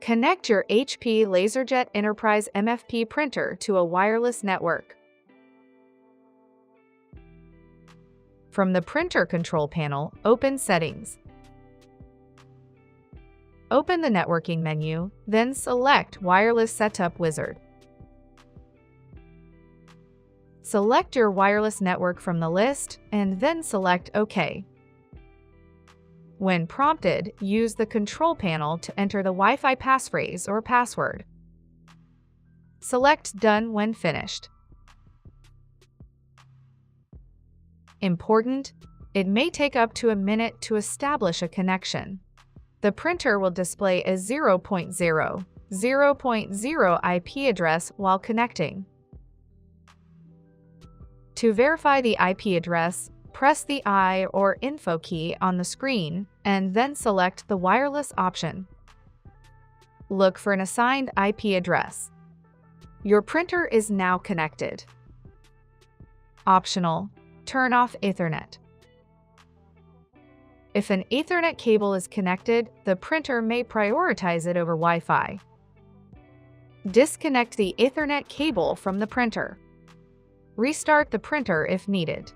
Connect your HP LaserJet Enterprise MFP printer to a wireless network. From the printer control panel, open Settings. Open the networking menu, then select Wireless Setup Wizard. Select your wireless network from the list and then select OK. When prompted, use the control panel to enter the Wi-Fi passphrase or password. Select Done when finished. Important: it may take up to a minute to establish a connection. The printer will display a 0.0.0.0 IP address while connecting. To verify the IP address, press the I or Info key on the screen and then select the wireless option. Look for an assigned IP address. Your printer is now connected. Optional: turn off Ethernet. If an Ethernet cable is connected, the printer may prioritize it over Wi-Fi. Disconnect the Ethernet cable from the printer. Restart the printer if needed.